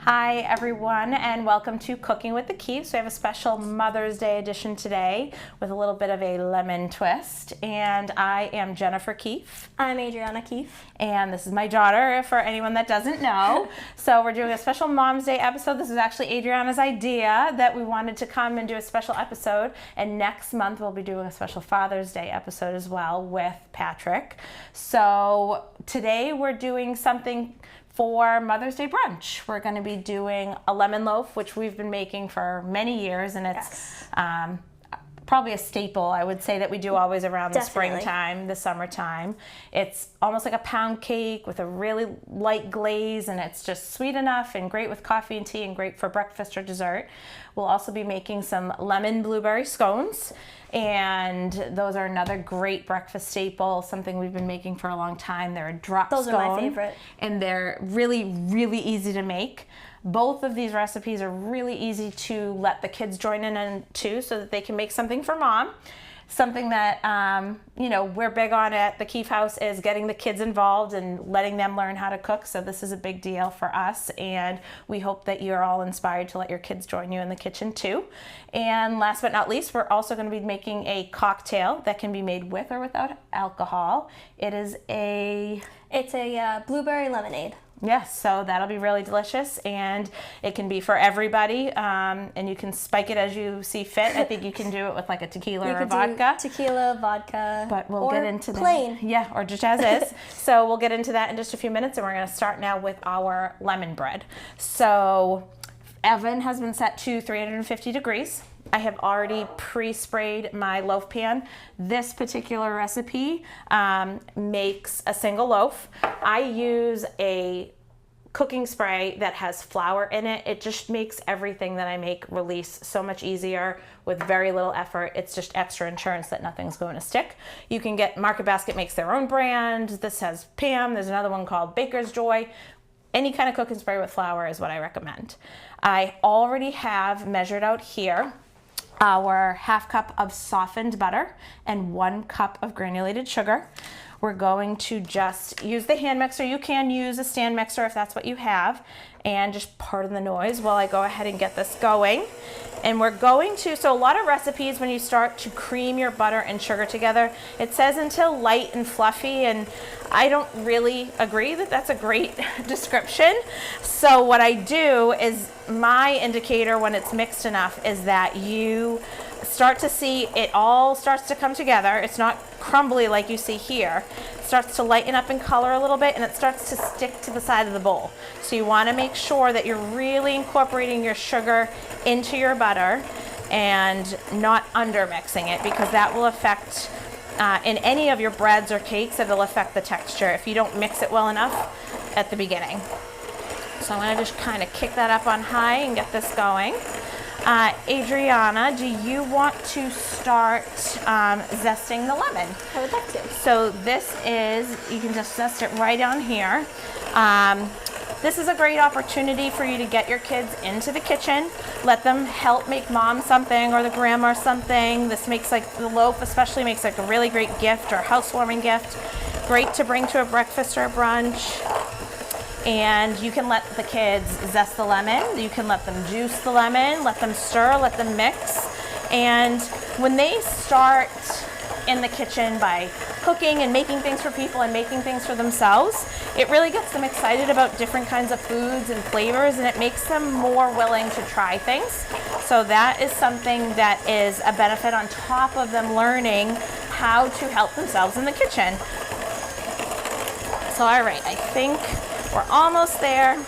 Hi everyone, and welcome to Cooking with the Keefes. We have a special Mother's Day edition today with a little bit of a lemon twist. And I am Jennifer Keefe. I'm Adrianna Keefe. And this is my daughter, for anyone that doesn't know. So we're doing a special Mom's Day episode. This is actually Adrianna's idea that we wanted to come and do a special episode. And next month we'll be doing a special Father's Day episode as well with Patrick. So today we're doing something for Mother's Day brunch. We're going to be doing a lemon loaf, which we've been making for many years, and it's probably a staple, I would say, that we do always around the springtime, the summertime. It's almost like a pound cake with a really light glaze, and it's just sweet enough and great with coffee and tea and great for breakfast or dessert. We'll also be making some lemon blueberry scones, and those are another great breakfast staple, something we've been making for a long time. They're a drop scone. Those are my favorite. And they're really, really easy to make. Both of these recipes are really easy to let the kids join in on too, so that they can make something for mom. Something that, we're big on at the Keefe house is getting the kids involved and letting them learn how to cook. So this is a big deal for us, and we hope that you're all inspired to let your kids join you in the kitchen too. And last but not least, we're also going to be making a cocktail that can be made with or without alcohol. It's a blueberry lemonade. Yes, so that'll be really delicious, and it can be for everybody, and you can spike it as you see fit. I think you can do it with like a tequila or a vodka. Tequila, vodka, but we'll get into plain. That. Yeah, or just as is. So we'll get into that in just a few minutes, and we're going to start now with our lemon bread. So oven has been set to 350 degrees. I have already pre-sprayed my loaf pan. This particular recipe makes a single loaf. I use a cooking spray that has flour in it. It just makes everything that I make release so much easier with very little effort. It's just extra insurance that nothing's going to stick. You can get, Market Basket makes their own brand. This has Pam. There's another one called Baker's Joy. Any kind of cooking spray with flour is what I recommend. I already have measured out here our half cup of softened butter and 1 cup of granulated sugar. We're going to just use the hand mixer. You can use a stand mixer if that's what you have, and just pardon the noise while I go ahead and get this going. And we're going to, so a lot of recipes, when you start to cream your butter and sugar together, it says until light and fluffy, and I don't really agree that that's a great description. So what I do is, my indicator when it's mixed enough is that you start to see it all starts to come together. It's not crumbly like you see here. It starts to lighten up in color a little bit, and it starts to stick to the side of the bowl. So you want to make sure that you're really incorporating your sugar into your butter and not under mixing it, because that will affect in any of your breads or cakes, it'll affect the texture if you don't mix it well enough at the beginning. So I'm going to just kind of kick that up on high and get this going. Adrianna, do you want to start zesting the lemon? I would like to. So this is, you can just zest it right on here. This is a great opportunity for you to get your kids into the kitchen, let them help make mom something or the grandma something. This makes, like, the loaf especially makes like a really great gift or housewarming gift. Great to bring to a breakfast or a brunch. And you can let the kids zest the lemon. You can let them juice the lemon, let them stir, let them mix. And when they start in the kitchen by cooking and making things for people and making things for themselves, it really gets them excited about different kinds of foods and flavors, and it makes them more willing to try things. So that is something that is a benefit on top of them learning how to help themselves in the kitchen. So all right, I think we're almost there.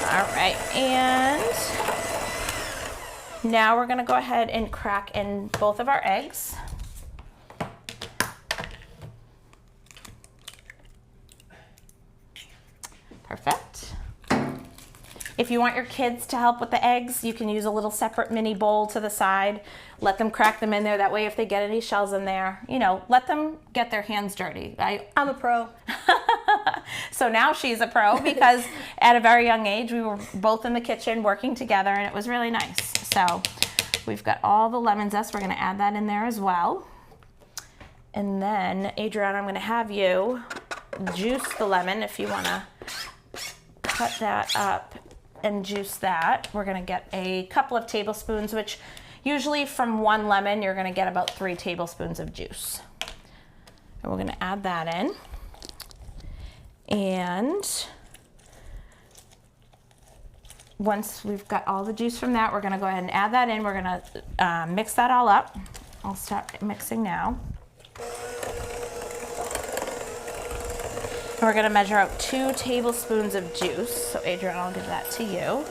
All right, and now we're gonna go ahead and crack in both of our eggs. Perfect. If you want your kids to help with the eggs, you can use a little separate mini bowl to the side. Let them crack them in there. That way, if they get any shells in there, let them get their hands dirty. I'm a pro. So now she's a pro, because at a very young age, we were both in the kitchen working together, and it was really nice. So we've got all the lemon zest. We're going to add that in there as well. And then, Adrianna, I'm gonna have you juice the lemon if you wanna cut that up and juice that. We're gonna get a couple of tablespoons, which usually from 1 lemon, you're gonna get about 3 tablespoons of juice. And we're gonna add that in. And once we've got all the juice from that, we're gonna go ahead and add that in. We're gonna mix that all up. I'll start mixing now. And we're gonna measure out 2 tablespoons of juice. So Adrianna, I'll give that to you.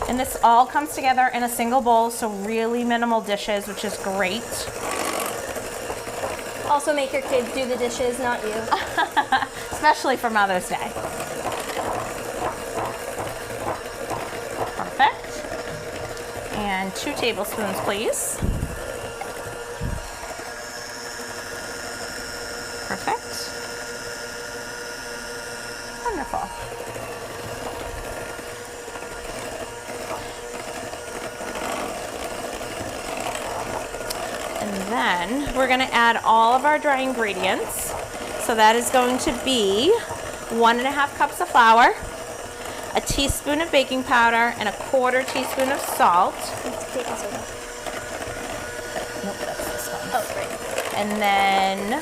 And this all comes together in a single bowl, so really minimal dishes, which is great. Also make your kids do the dishes, not you. Especially for Mother's Day. Perfect. And 2 tablespoons, please. Perfect. Wonderful. And then we're gonna add all of our dry ingredients. So that is going to be 1½ cups of flour, a teaspoon of baking powder, and a 1/4 teaspoon of salt. It's baking soda. Nope, that's this one. Oh, right. And then,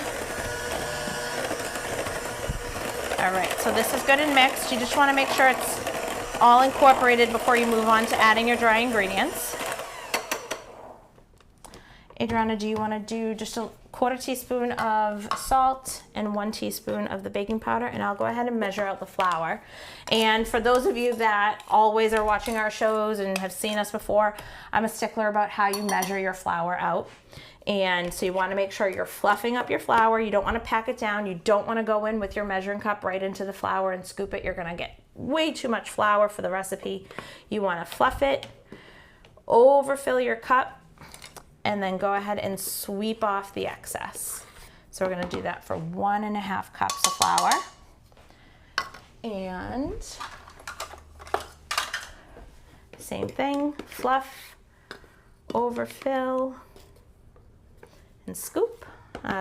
all right, so this is good and mixed. You just wanna make sure it's all incorporated before you move on to adding your dry ingredients. Adrianna, do you want to do just a 1/4 teaspoon of salt and 1 teaspoon of the baking powder? And I'll go ahead and measure out the flour. And for those of you that always are watching our shows and have seen us before, I'm a stickler about how you measure your flour out. And so you want to make sure you're fluffing up your flour. You don't want to pack it down. You don't want to go in with your measuring cup right into the flour and scoop it. You're going to get way too much flour for the recipe. You want to fluff it, overfill your cup, and then go ahead and sweep off the excess. So we're gonna do that for 1½ cups of flour. And same thing, fluff, overfill, and scoop,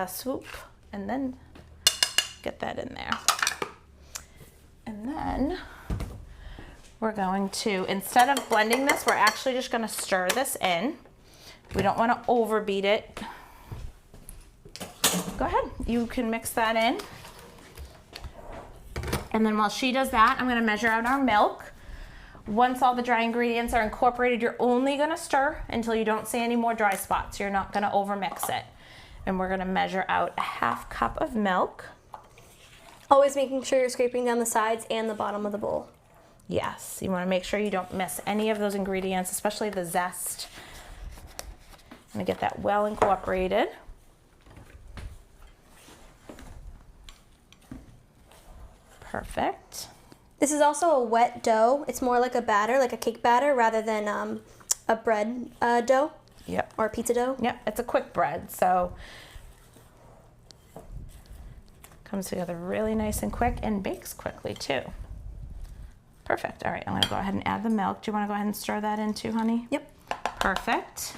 swoop, and then get that in there. And then we're going to, instead of blending this, we're actually just gonna stir this in. We don't want to overbeat it. Go ahead, you can mix that in. And then while she does that, I'm going to measure out our milk. Once all the dry ingredients are incorporated, you're only going to stir until you don't see any more dry spots. You're not going to overmix it. And we're going to measure out a 1/2 cup of milk. Always making sure you're scraping down the sides and the bottom of the bowl. Yes, you want to make sure you don't miss any of those ingredients, especially the zest. I'm gonna get that well incorporated. Perfect. This is also a wet dough. It's more like a batter, like a cake batter, rather than a bread dough. Yep. Or pizza dough. Yep, it's a quick bread, so comes together really nice and quick and bakes quickly too. Perfect. All right, I'm gonna go ahead and add the milk. Do you wanna go ahead and stir that in too, honey? Yep. Perfect.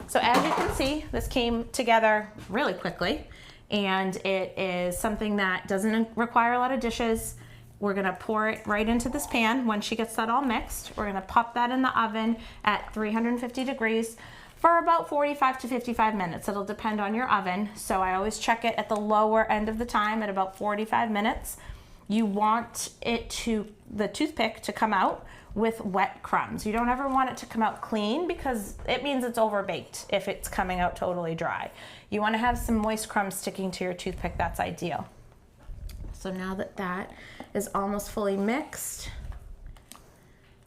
So as you can see, this came together really quickly, and it is something that doesn't require a lot of dishes. We're gonna pour it right into this pan. Once she gets that all mixed, we're gonna pop that in the oven at 350 degrees for about 45 to 55 minutes. It'll depend on your oven. So I always check it at the lower end of the time at about 45 minutes. You want the toothpick to come out with wet crumbs. You don't ever want it to come out clean because it means it's overbaked if it's coming out totally dry. You want to have some moist crumbs sticking to your toothpick. That's ideal. So now that that is almost fully mixed,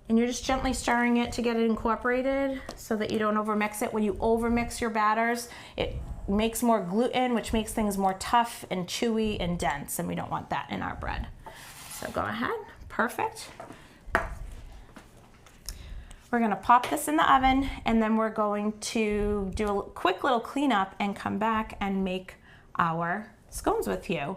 and you're just gently stirring it to get it incorporated so that you don't overmix it. When you overmix your batters, it makes more gluten, which makes things more tough and chewy and dense, and we don't want that in our bread. So go ahead, perfect. We're gonna pop this in the oven, and then we're going to do a quick little cleanup and come back and make our scones with you.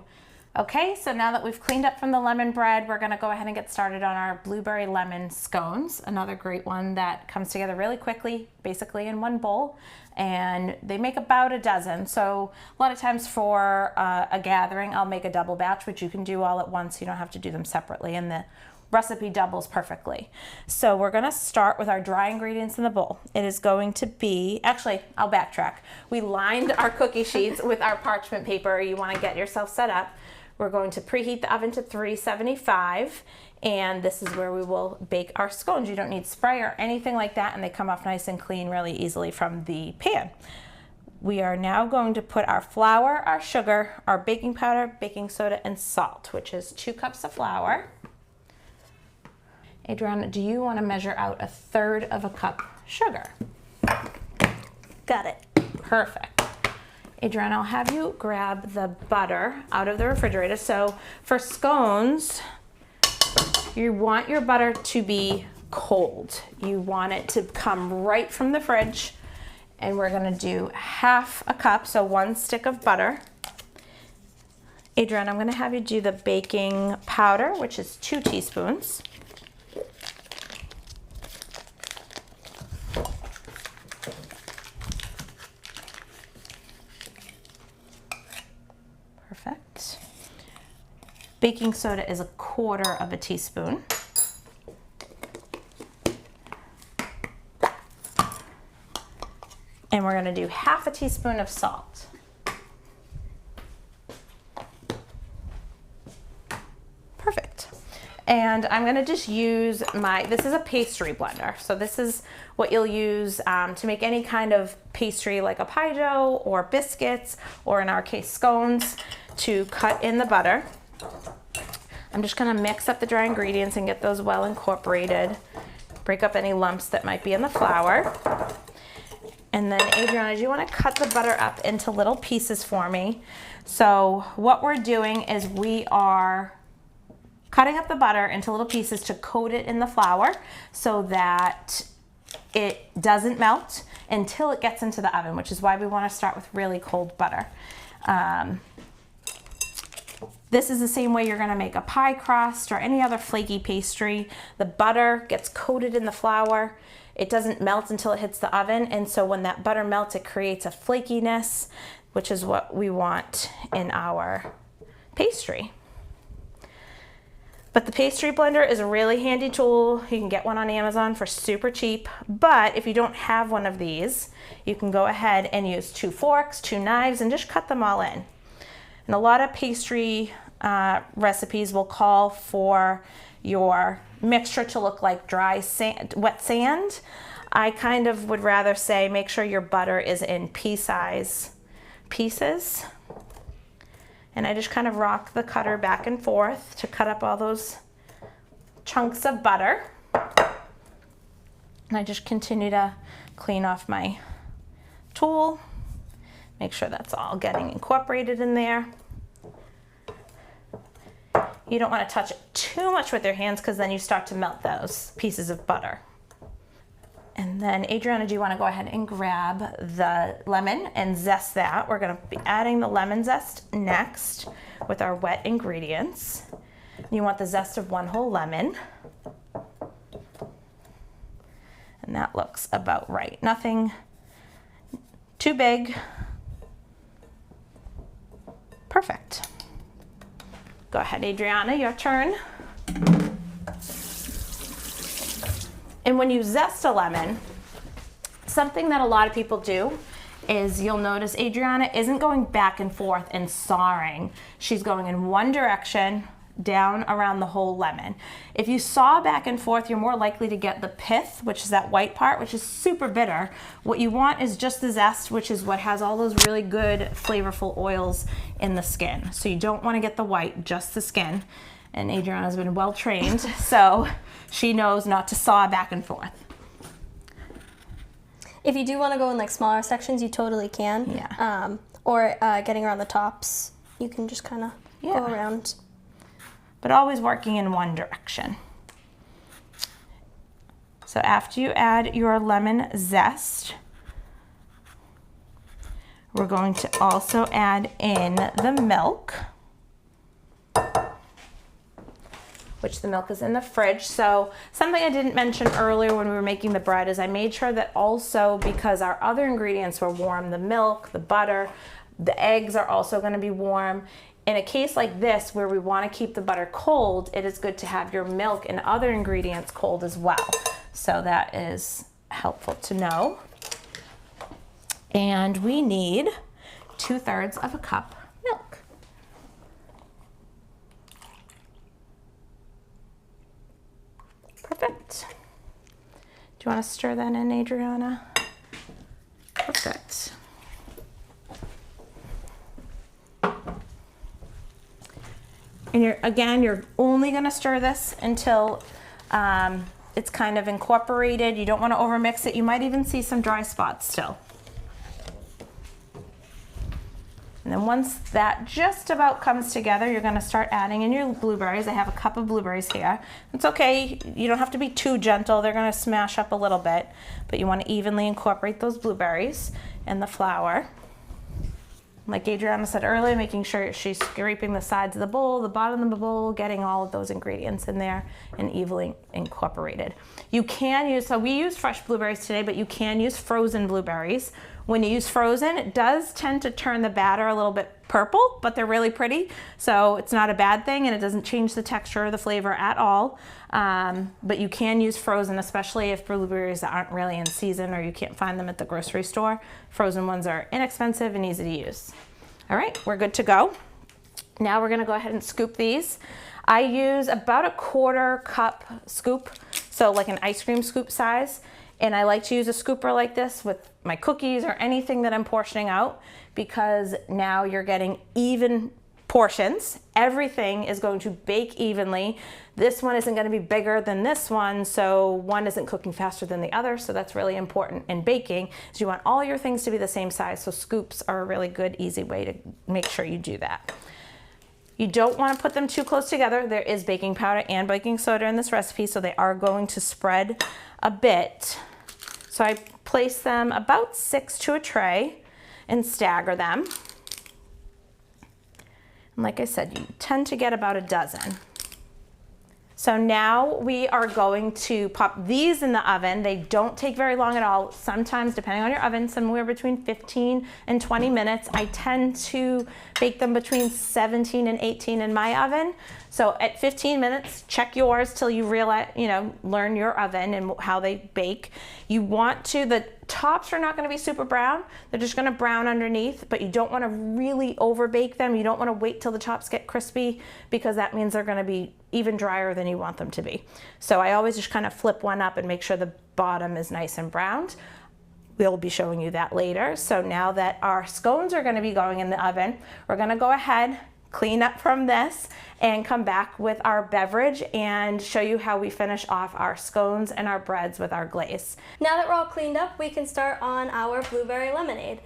Okay, so now that we've cleaned up from the lemon bread, we're gonna go ahead and get started on our blueberry lemon scones. Another great one that comes together really quickly, basically in one bowl. And they make about a dozen. So a lot of times for a gathering, I'll make a double batch, which you can do all at once. You don't have to do them separately, and the recipe doubles perfectly. So we're gonna start with our dry ingredients in the bowl. It is going to be, actually, I'll backtrack. We lined our cookie sheets with our parchment paper. You wanna get yourself set up. We're going to preheat the oven to 375, and this is where we will bake our scones. You don't need spray or anything like that, and they come off nice and clean really easily from the pan. We are now going to put our flour, our sugar, our baking powder, baking soda, and salt, which is 2 cups of flour. Adrianna, do you want to measure out 1/3 cup sugar? Got it. Perfect. Adrianna, I'll have you grab the butter out of the refrigerator. So for scones, you want your butter to be cold. You want it to come right from the fridge. And we're gonna do 1/2 cup, so 1 stick of butter. Adrianna, I'm gonna have you do the baking powder, which is 2 teaspoons. Perfect. Baking soda is 1/4 teaspoon. And we're gonna do 1/2 teaspoon of salt. Perfect. And I'm gonna just use this is a pastry blender. So this is what you'll use to make any kind of pastry like a pie dough or biscuits, or in our case, scones, to cut in the butter. I'm just gonna mix up the dry ingredients and get those well incorporated. Break up any lumps that might be in the flour. And then Adrianna, do you wanna cut the butter up into little pieces for me? So what we're doing is we are cutting up the butter into little pieces to coat it in the flour so that it doesn't melt until it gets into the oven, which is why we wanna start with really cold butter. This is the same way you're gonna make a pie crust or any other flaky pastry. The butter gets coated in the flour. It doesn't melt until it hits the oven, and so when that butter melts, it creates a flakiness, which is what we want in our pastry. But the pastry blender is a really handy tool. You can get one on Amazon for super cheap, but if you don't have one of these, you can go ahead and use 2 forks, 2 knives, and just cut them all in. And a lot of pastry recipes will call for your mixture to look like dry sand, wet sand. I kind of would rather say make sure your butter is in pea-size pieces. And I just kind of rock the cutter back and forth to cut up all those chunks of butter. And I just continue to clean off my tool. Make sure that's all getting incorporated in there. You don't want to touch it too much with your hands because then you start to melt those pieces of butter. And then Adrianna, do you want to go ahead and grab the lemon and zest that? We're going to be adding the lemon zest next with our wet ingredients. You want the zest of 1 whole lemon. And that looks about right. Nothing too big. Perfect. Go ahead, Adrianna, your turn. And when you zest a lemon, something that a lot of people do is you'll notice Adrianna isn't going back and forth and sawing. She's going in one direction down around the whole lemon. If you saw back and forth, you're more likely to get the pith, which is that white part, which is super bitter. What you want is just the zest, which is what has all those really good flavorful oils in the skin. So you don't want to get the white, just the skin. And Adrianna's been well trained, so she knows not to saw back and forth. If you do want to go in like smaller sections, you totally can. Yeah. Or getting around the tops, you can just kind of go around. But always working in one direction. So after you add your lemon zest, we're going to also add in the milk. which the milk is in the fridge. So something I didn't mention earlier when we were making the bread is I made sure that also, because our other ingredients were warm, the milk, the butter, the eggs are also going to be warm. In a case like this where we want to keep the butter cold, it is good to have your milk and other ingredients cold as well. So that is helpful to know. And we need 2/3 of a cup milk. Perfect. Do you want to stir that in, Adriana? Perfect. And you're only going to stir this until it's kind of incorporated. You don't want to overmix it. You might even see some dry spots still. And then once that just about comes together, you're going to start adding in your blueberries. I have a cup of blueberries here. It's okay. You don't have to be too gentle. They're going to smash up a little bit, but you want to evenly incorporate those blueberries in the flour. Like Adriana said earlier, making sure she's scraping the sides of the bowl, the bottom of the bowl, getting all of those ingredients in there and evenly incorporated. You can use, so we use fresh blueberries today, but you can use frozen blueberries. When you use frozen, it does tend to turn the batter a little bit purple, but they're really pretty. So it's not a bad thing, and it doesn't change the texture or the flavor at all. But you can use frozen, especially if blueberries aren't really in season or you can't find them at the grocery store. Frozen ones are inexpensive and easy to use. All right, we're good to go. Now we're gonna go ahead and scoop these. I use about a 1/4 cup scoop, so like an ice cream scoop size. And I like to use a scooper like this with my cookies or anything that I'm portioning out, because now you're getting even portions. Everything is going to bake evenly. This one isn't going to be bigger than this one, so one isn't cooking faster than the other. So that's really important in baking, is you want all your things to be the same size. So scoops are a really good, easy way to make sure you do that. You don't want to put them too close together. There is baking powder and baking soda in this recipe, so they are going to spread a bit. So I place them about 6 to a tray and stagger them. And like I said, you tend to get about a dozen. So now we are going to pop these in the oven. They don't take very long at all. Sometimes, depending on your oven, somewhere between 15 and 20 minutes. I tend to bake them between 17 and 18 in my oven. So at 15 minutes, check yours till you realize, learn your oven and how they bake. You want to, the tops are not going to be super brown. They're just going to brown underneath, but you don't want to really over bake them. You don't want to wait till the tops get crispy, because that means they're going to be even drier than you want them to be. So I always just kind of flip one up and make sure the bottom is nice and browned. We'll be showing you that later. So now that our scones are going to be going in the oven, we're going to go ahead, clean up from this, and come back with our beverage and show you how we finish off our scones and our breads with our glaze. Now that we're all cleaned up, we can start on our blueberry lemonade.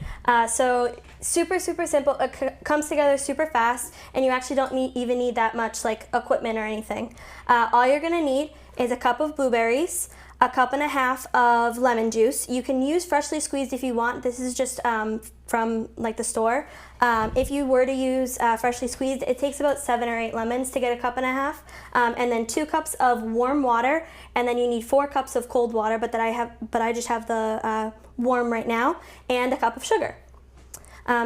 So super simple. It comes together super fast, and you actually don't even need that much equipment or anything. All you're gonna need is a cup of blueberries, a 1.5 cups of lemon juice. You can use freshly squeezed if you want. This is just from the store. If you were to use freshly squeezed, it takes about 7 or 8 lemons to get a 1.5 cups, and then 2 cups of warm water, and then you need 4 cups of cold water, but I just have the warm right now, and a cup of sugar.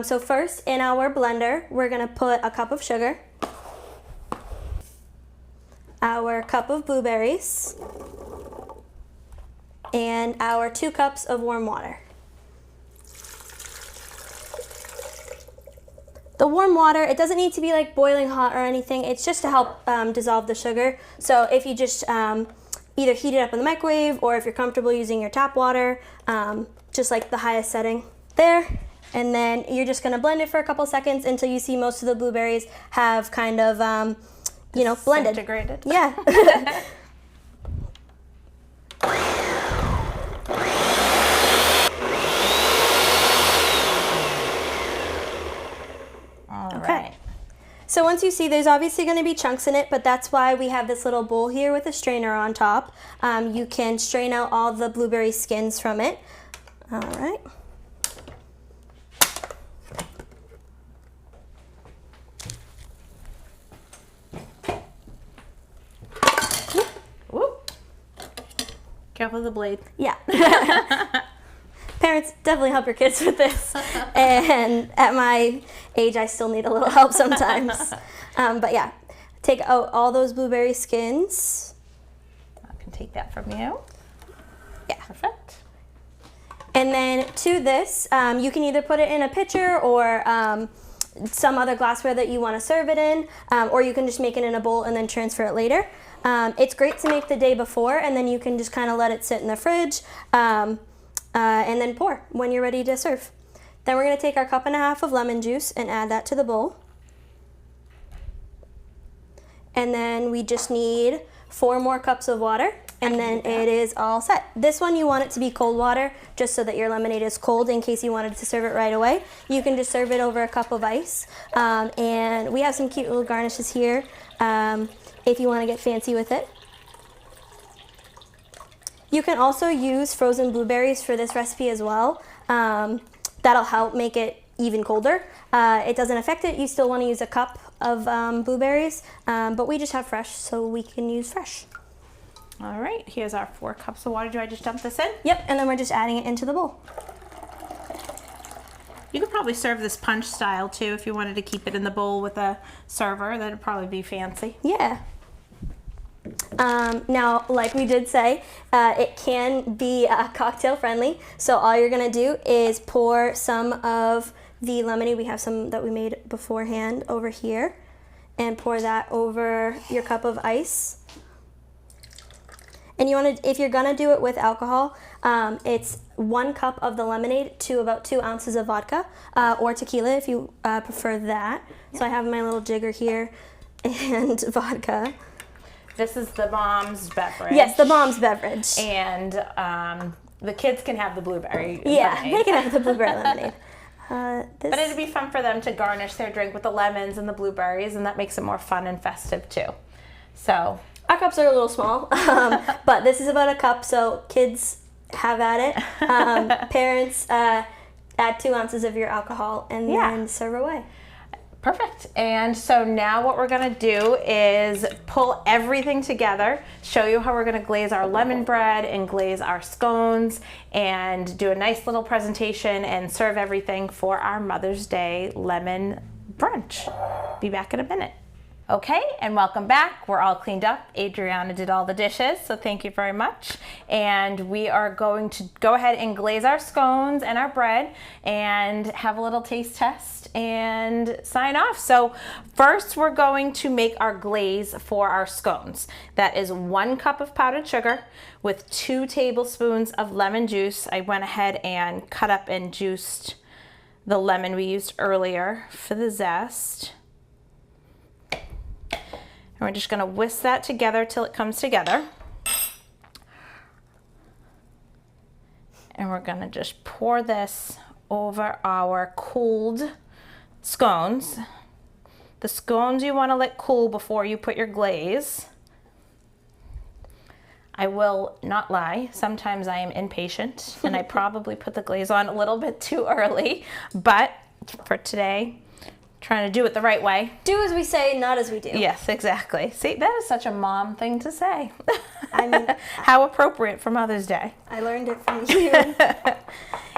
So first, in our blender, we're gonna put a cup of sugar, our cup of blueberries, and our 2 cups of warm water. The warm water, it doesn't need to be boiling hot or anything. It's just to help dissolve the sugar. So if you just either heat it up in the microwave, or if you're comfortable using your tap water, just the highest setting there. And then you're just gonna blend it for a couple seconds until you see most of the blueberries have kind of, blended. Integrated. Yeah. Okay. So once you see, there's obviously going to be chunks in it, but that's why we have this little bowl here with a strainer on top. You can strain out all the blueberry skins from it. All right. Careful with the blade. Yeah. Parents, definitely help your kids with this. And at my age, I still need a little help sometimes. But yeah, take out all those blueberry skins. I can take that from you. Yeah. Perfect. And then to this, you can either put it in a pitcher or some other glassware that you want to serve it in, or you can just make it in a bowl and then transfer it later. It's great to make the day before, and then you can just kind of let it sit in the fridge and then pour when you're ready to serve. Then we're going to take our 1.5 cups of lemon juice and add that to the bowl. And then we just need 4 more cups of water, and then it is all set. This one you want it to be cold water, just so that your lemonade is cold in case you wanted to serve it right away. You can just serve it over a cup of ice. And we have some cute little garnishes here if you want to get fancy with it. You can also use frozen blueberries for this recipe as well. That'll help make it even colder. It doesn't affect it. You still want to use a cup of blueberries, but we just have fresh, so we can use fresh. All right, here's our 4 cups of water. Do I just dump this in? Yep, and then we're just adding it into the bowl. You could probably serve this punch style too if you wanted to keep it in the bowl with a server. That'd probably be fancy. Yeah. Now, like we did say, it can be cocktail friendly. So all you're gonna do is pour some of the lemonade. We have some that we made beforehand over here, and pour that over your cup of ice. And you want to, if you're gonna do it with alcohol, it's 1 cup of the lemonade to about 2 ounces of vodka or tequila if you prefer that. So I have my little jigger here and vodka. This is the mom's beverage. Yes, the mom's beverage. And the kids can have the blueberry lemonade. They can have the blueberry lemonade. But it'd be fun for them to garnish their drink with the lemons and the blueberries, and that makes it more fun and festive too. So our cups are a little small, but this is about a cup, so kids have at it. Parents, add 2 ounces of your alcohol and then serve away. Perfect. And so now what we're going to do is pull everything together, show you how we're going to glaze our lemon bread and glaze our scones, and do a nice little presentation and serve everything for our Mother's Day lemon brunch. Be back in a minute. Okay, and welcome back. We're all cleaned up. Adrianna did all the dishes, so thank you very much. And we are going to go ahead and glaze our scones and our bread and have a little taste test and sign off. So first we're going to make our glaze for our scones. That is 1 cup of powdered sugar with 2 tablespoons of lemon juice. I went ahead and cut up and juiced the lemon we used earlier for the zest. And we're just going to whisk that together till it comes together. And we're going to just pour this over our cooled scones. The scones you want to let cool before you put your glaze. I will not lie, sometimes I am impatient and I probably put the glaze on a little bit too early, but for today, trying to do it the right way. Do as we say, not as we do. Yes, exactly. See, that is such a mom thing to say. I mean, how appropriate for Mother's Day. I learned it from you.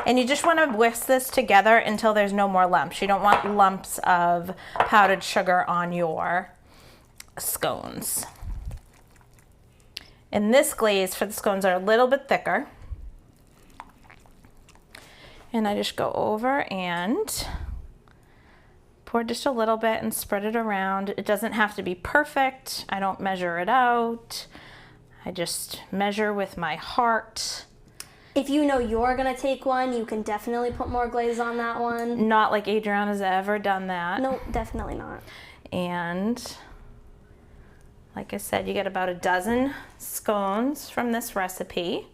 And you just want to whisk this together until there's no more lumps. You don't want lumps of powdered sugar on your scones. And this glaze for the scones are a little bit thicker. And I just go over and pour just a little bit and spread it around. It doesn't have to be perfect. I don't measure it out. I just measure with my heart. If you know you're gonna take one, you can definitely put more glaze on that one. Not like Adrianna's ever done that. No, definitely not. And like I said, you get about a dozen scones from this recipe.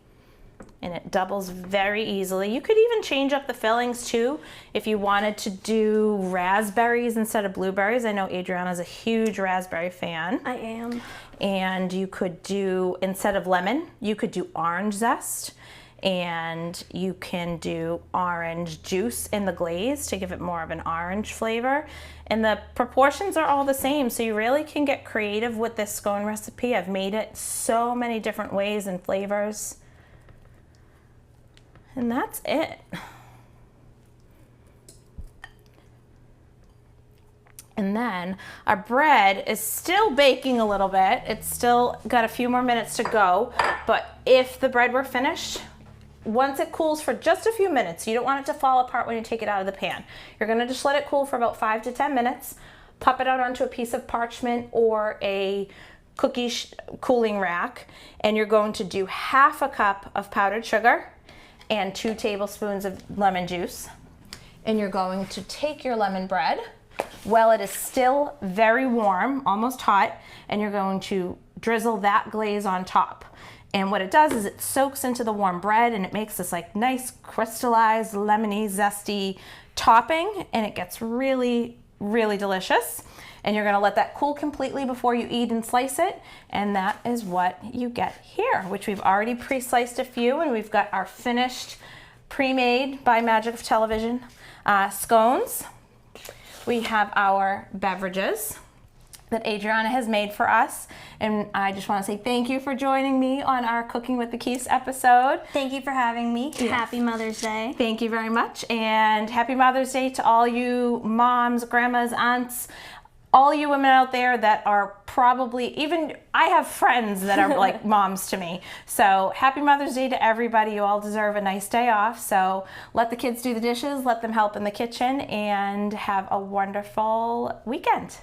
And it doubles very easily. You could even change up the fillings too if you wanted to do raspberries instead of blueberries. I know Adrianna's a huge raspberry fan. I am. And you could do, instead of lemon, you could do orange zest. And you can do orange juice in the glaze to give it more of an orange flavor. And the proportions are all the same, so you really can get creative with this scone recipe. I've made it so many different ways and flavors. And that's it. And then our bread is still baking a little bit. It's still got a few more minutes to go, but if the bread were finished, once it cools for just a few minutes, you don't want it to fall apart when you take it out of the pan. You're gonna just let it cool for about 5 to 10 minutes, pop it out onto a piece of parchment or a cookie cooling rack, and you're going to do 1/2 cup of powdered sugar and 2 tablespoons of lemon juice. And you're going to take your lemon bread while it is still very warm, almost hot, and you're going to drizzle that glaze on top. And what it does is it soaks into the warm bread and it makes this like nice crystallized, lemony, zesty topping, and it gets really, really delicious. And you're gonna let that cool completely before you eat and slice it. And that is what you get here, which we've already pre-sliced a few, and we've got our finished, pre-made by magic of television scones. We have our beverages that Adrianna has made for us. And I just want to say thank you for joining me on our Cooking with the Keefes episode. Thank you for having me. Yes. Happy Mother's Day. Thank you very much. And happy Mother's Day to all you moms, grandmas, aunts, all you women out there that are probably, even I have friends that are like moms to me. So happy Mother's Day to everybody. You all deserve a nice day off. So let the kids do the dishes, let them help in the kitchen, and have a wonderful weekend.